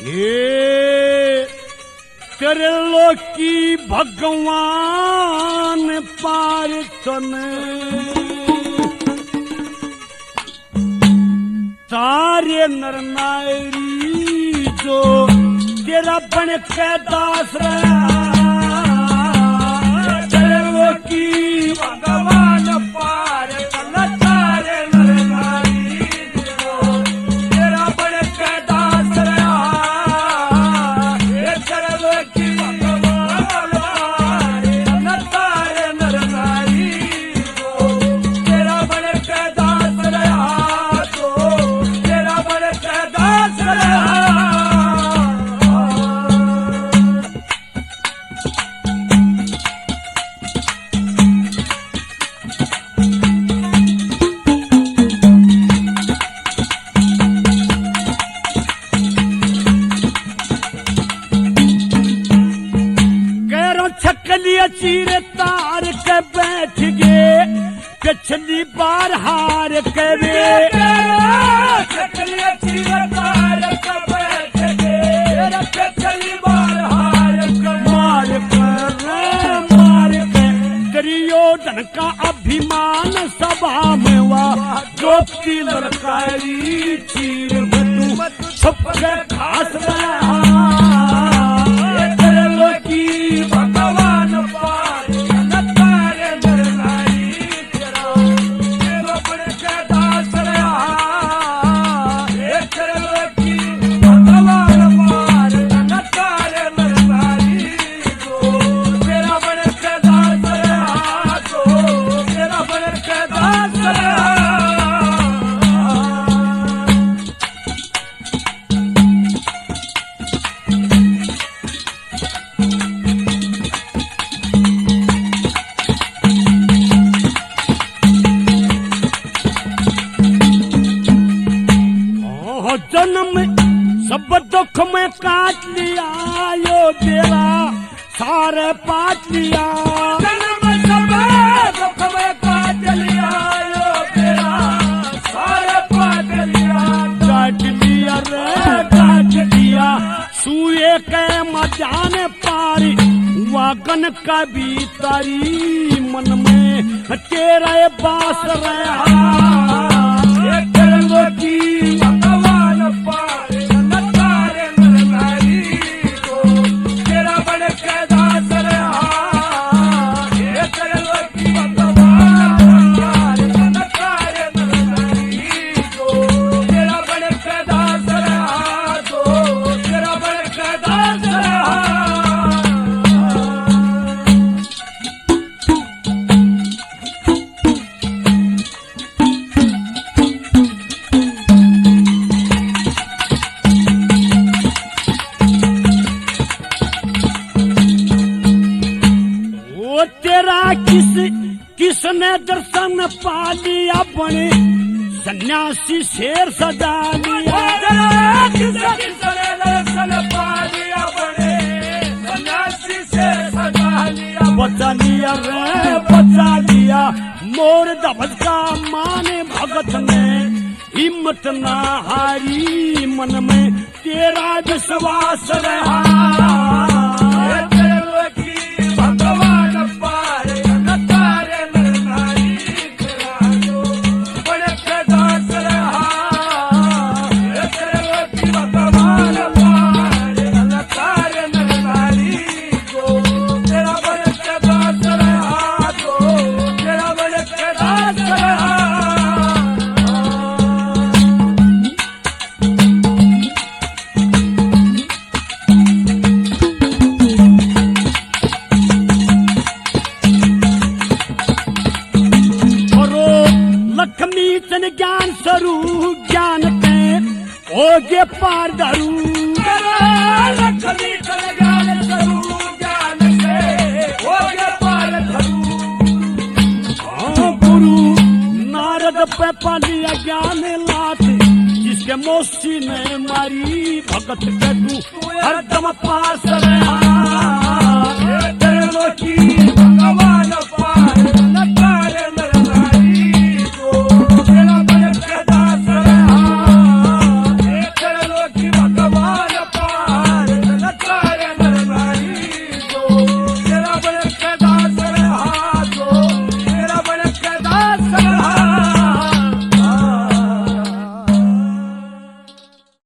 हे तेरे लोकी भगवान पार तन सारे नर नारी जो तेरा बन के दास रहा तेरे लोकी भगवान पार तन सारे नर नारी जो तेरा बन के दास रहा तेरे लोकी भगवान पार तन सारे नर नारी जो तेरा बन के दास रहा छकलिया चीरे तार के बैठ गए पिछली बार हार के छकलिया चीरे तार के बैठ गए पिछली बार हार के मार के दुर्योधन का अभिमान सभा में हुआ द्रौपदी ललकारी चीर तू छुप के खास रहा भगवान पार तारे नर नारी तेरा बन के दास रहा तेरे लोकी भगवान पार तारे नर नारी तेरा बन के दास रहा तेरा बन के दास रहा जन्म सब दुख में काट लिया यो तेरा सारे पाट लिया जन्म सब दुख में काट लिया यो तेरा सारे पाट लिया काट लिया रे काट लिया सूए के मजान पारी वागन का भी तारी मन में तेरा बास रहा तेरे लोकी किसने दर्शन पा लिया बने सन्यासी शेर सजा लिया किसने दर्शन पा लिया बने सन्यासी शेर सजा लिया बचा लिया रे बचा लिया मोर दबज का माने भगत ने हिम्मत ना हारी मन में तेरा विश्वास रहा भगवान पार तारे नर नारी तेरा जो बन के दास रहा तेरे लोकी भगवान पार तारे नर नारी जो तेरा बन के दास रहा तेरा बन के दास रहा लक्ष्मी ज्ञान स्वरूप ज्ञान पे ओगे पार धरू लक्ष्मी ज्ञान स्वरूप ज्ञान पे ओगे पार धरू गुरु नारद पे पालिया ज्ञान लात जिसके मौसी ने मारी भगत के तू हरदम पास रहे